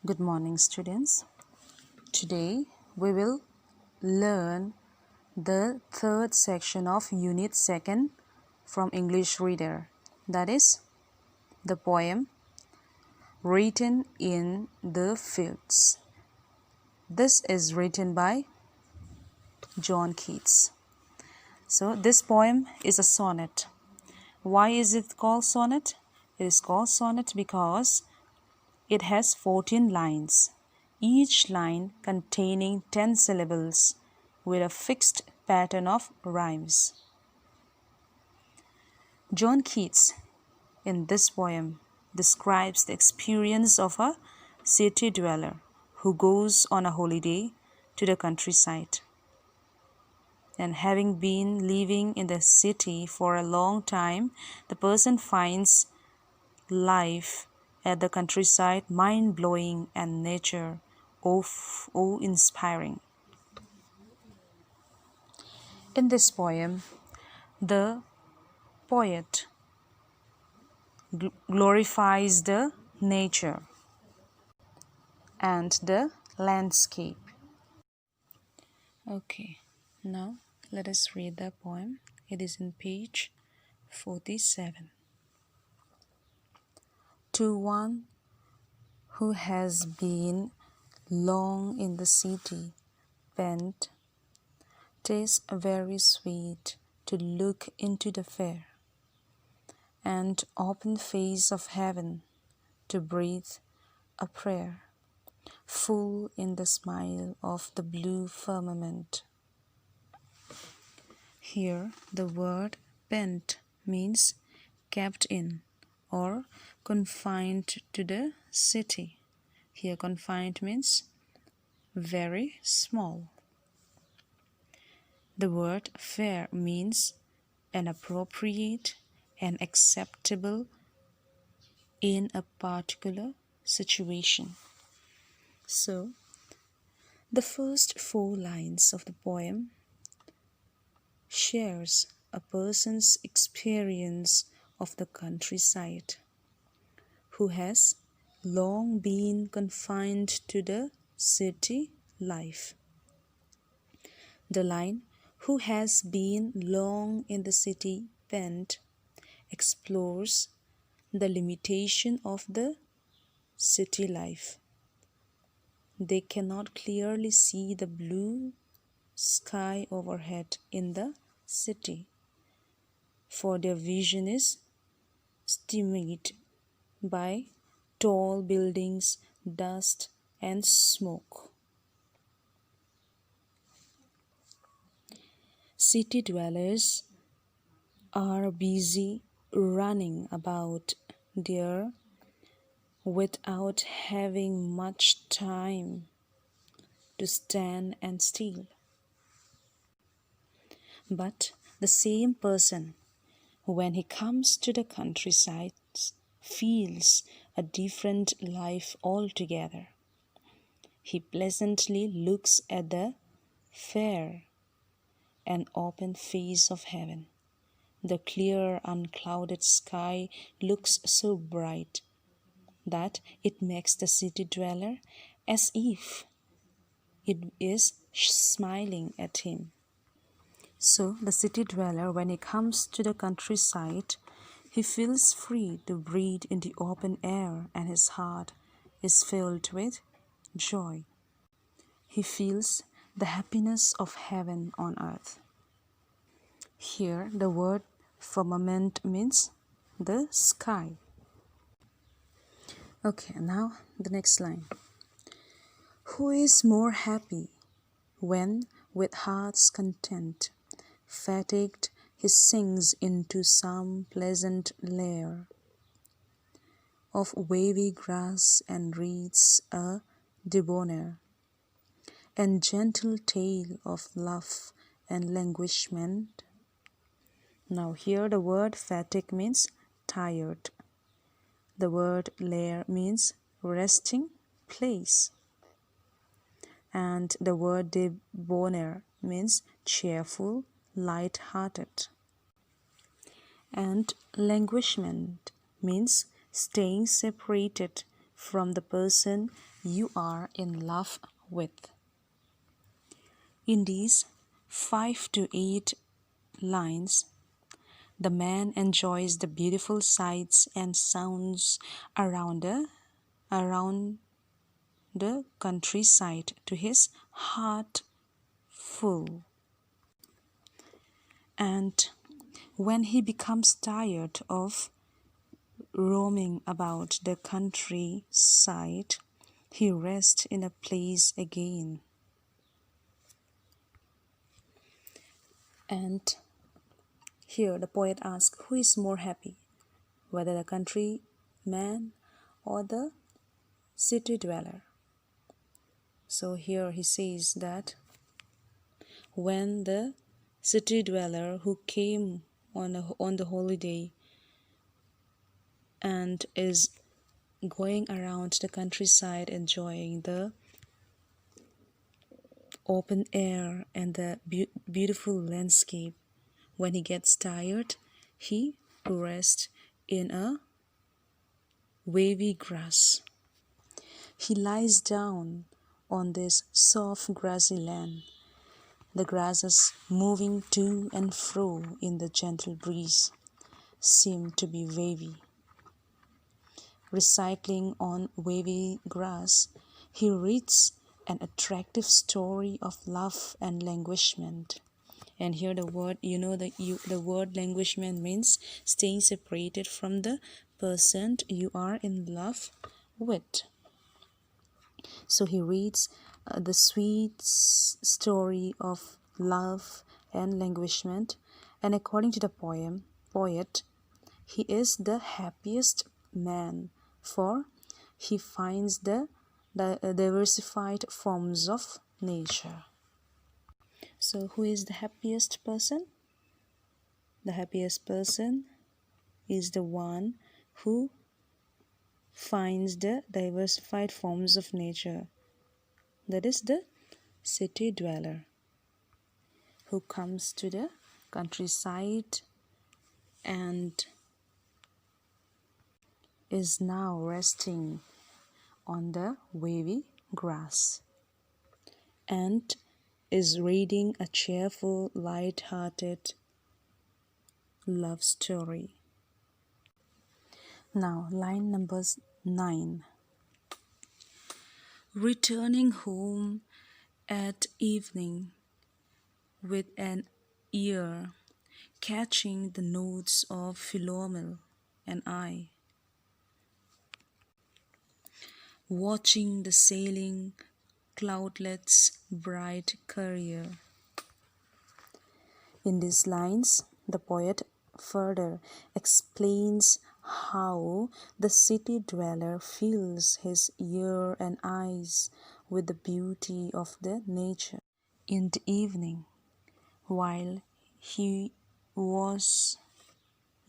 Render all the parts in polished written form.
Good morning, students. Today we will learn the third section of Unit 2 from English Reader, that is, the poem Written in the Fields. This is written by John Keats. So, this poem is a sonnet. Why is it called sonnet? It is called sonnet because it has 14 lines, each line containing 10 syllables with a fixed pattern of rhymes. John Keats, in this poem, describes the experience of a city dweller who goes on a holiday to the countryside. And having been living in the city for a long time, the person finds life at the countryside mind-blowing and nature awe-inspiring. In this poem, the poet glorifies the nature and the landscape. Okay, now let us read the poem. It is in page 47. To one who has been long in the city, pent, 'tis very sweet to look into the fair and open face of heaven, to breathe a prayer, full in the smile of the blue firmament. Here the word pent means kept in or confined to the city. Here confined means very small. The word fair means an appropriate and acceptable in a particular situation. So, the first 4 lines of the poem shares a person's experience of the countryside who has long been confined to the city life. The line "who has been long in the city pent" explores the limitation of the city life. They cannot clearly see the blue sky overhead in the city, for their vision is stymied by tall buildings, dust, and smoke. City dwellers are busy running about there without having much time to stand and still. But the same person, when he comes to the countryside, feels a different life altogether. He pleasantly looks at the fair and open face of heaven. The clear, unclouded sky looks so bright that it makes the city dweller as if it is smiling at him. So, the city dweller, when he comes to the countryside, he feels free to breathe in the open air, and his heart is filled with joy. He feels the happiness of heaven on earth. Here, the word firmament means the sky. Okay, now the next line. Who is more happy when, with heart's content, fatigued he sinks into some pleasant lair of wavy grass and reads a debonair and gentle tale of love and languishment. Now here the word fatigue means tired. The word lair means resting place. And the word debonair means cheerful, light-hearted. And languishment means staying separated from the person you are in love with. In these 5 to 8 lines, the man enjoys the beautiful sights and sounds around the countryside to his heart full. And when he becomes tired of roaming about the countryside, he rests in a place again. And here the poet asks, who is more happy, whether the country man or the city dweller? So here he says that when the city dweller who came on the holiday and is going around the countryside enjoying the open air and the beautiful landscape, when he gets tired, he rests in a wavy grass. He lies down on this soft grassy land. The grasses moving to and fro in the gentle breeze seem to be wavy. Recycling on wavy grass, he reads an attractive story of love and languishment. And here the word, the word languishment means staying separated from the person you are in love with. So he reads the sweet story of love and languishment, and according to the poet, he is the happiest man, for he finds the diversified forms of nature. So who is the happiest person? The happiest person is the one who finds the diversified forms of nature. That is the city dweller who comes to the countryside and is now resting on the wavy grass and is reading a cheerful, light-hearted love story. Now, line number 9. Returning home at evening with an ear catching the notes of Philomel and I, watching the sailing cloudlet's bright career. In these lines, the poet further explains how the city dweller fills his ear and eyes with the beauty of the nature. In the evening, while he was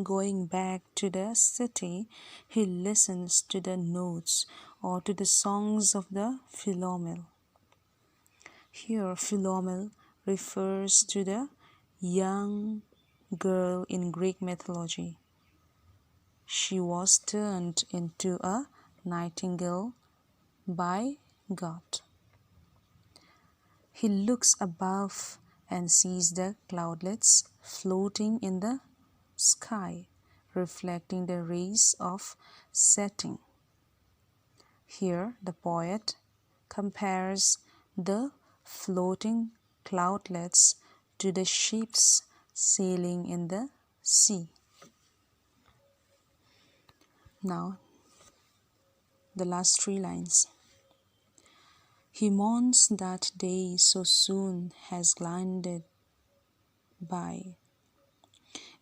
going back to the city, he listens to the notes or to the songs of the Philomel. Here, Philomel refers to the young girl in Greek mythology. She was turned into a nightingale by God. He looks above and sees the cloudlets floating in the sky, reflecting the rays of setting. Here, the poet compares the floating cloudlets to the ships sailing in the sea. Now, the last 3 lines. He mourns that day so soon has glided by,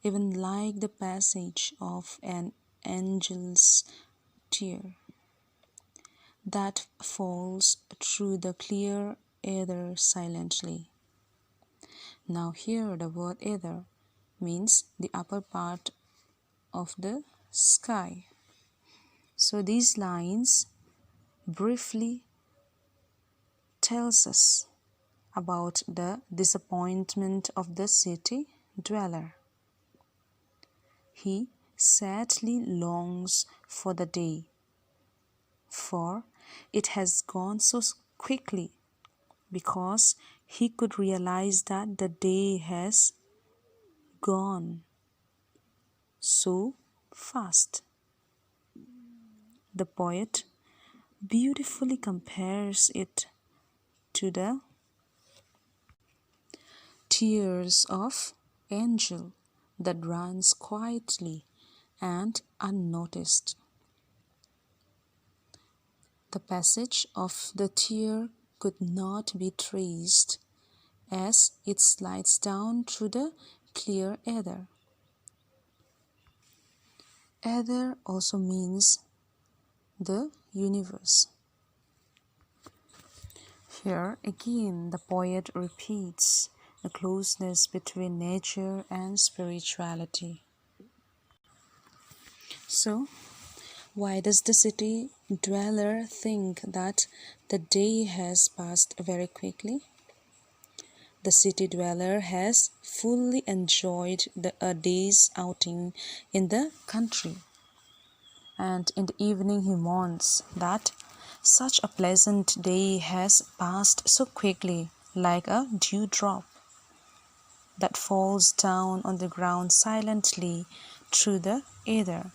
even like the passage of an angel's tear that falls through the clear ether silently. Now here the word ether means the upper part of the sky. So these lines briefly tells us about the disappointment of the city dweller. He sadly longs for the day for it has gone so quickly, because he could realize that the day has gone so fast. The poet beautifully compares it to the tears of angel that runs quietly and unnoticed. The passage of the tear could not be traced as it slides down through the clear ether. Ether also means the universe. Here again the poet repeats the closeness between nature and spirituality. So, why does the city dweller think that the day has passed very quickly? The city dweller has fully enjoyed a day's outing in the country, and in the evening he mourns that such a pleasant day has passed so quickly, like a dewdrop that falls down on the ground silently through the ether.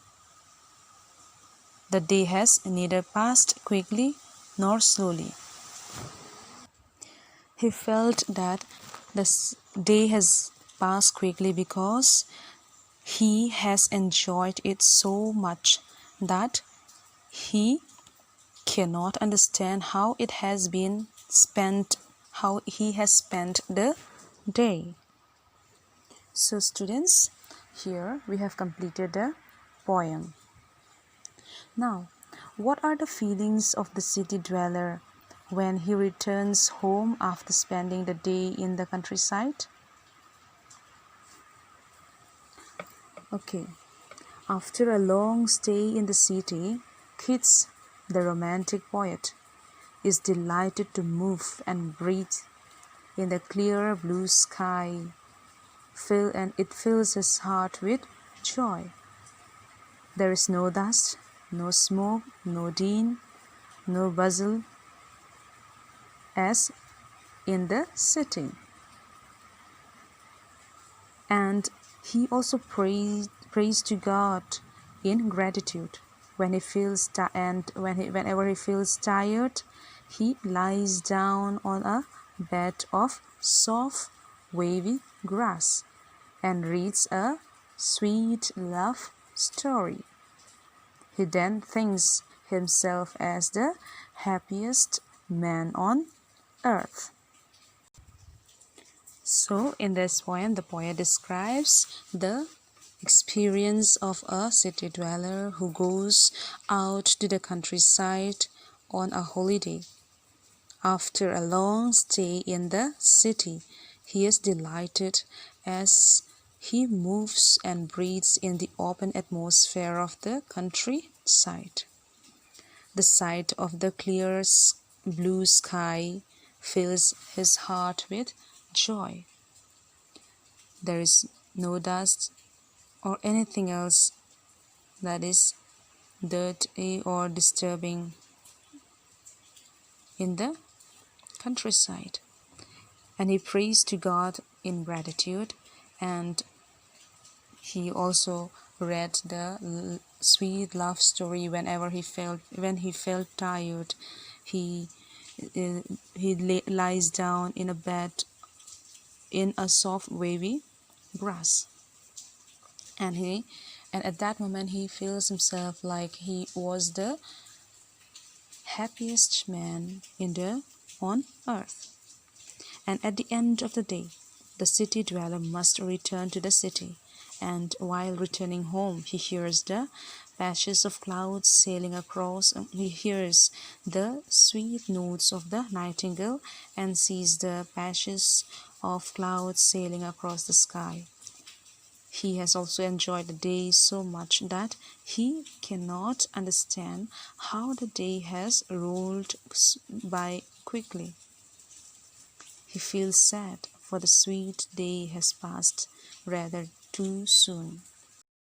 The day has neither passed quickly nor slowly. He felt that the day has passed quickly because he has enjoyed it so much that he cannot understand how it has been spent, how he has spent the day. So students, here we have completed the poem. Now, what are the feelings of the city dweller when he returns home after spending the day in the countryside? Okay, after a long stay in the city, Keats, the romantic poet, is delighted to move and breathe in the clear blue sky, and it fills his heart with joy. There is no dust, no smoke, no din, no bustle as in the city. And he also prays to God in gratitude. When he feels whenever he feels tired, he lies down on a bed of soft, wavy grass and reads a sweet love story. He then thinks himself as the happiest man on earth. So, in this poem, the poet describes the experience of a city dweller who goes out to the countryside on a holiday. After a long stay in the city, he is delighted as he moves and breathes in the open atmosphere of the countryside. The sight of the clear blue sky fills his heart with joy. There is no dust or anything else that is dirty or disturbing in the countryside. And he prays to God in gratitude, and he also read the sweet love story when he felt tired. He lies down in a bed in a soft wavy grass, and at that moment he feels himself like he was the happiest man on earth. And at the end of the day, the city dweller must return to the city, and while returning home he hears the patches of clouds sailing across. He hears the sweet notes of the nightingale and sees the patches of clouds sailing across the sky. He has also enjoyed the day so much that he cannot understand how the day has rolled by quickly. He feels sad, for the sweet day has passed rather too soon.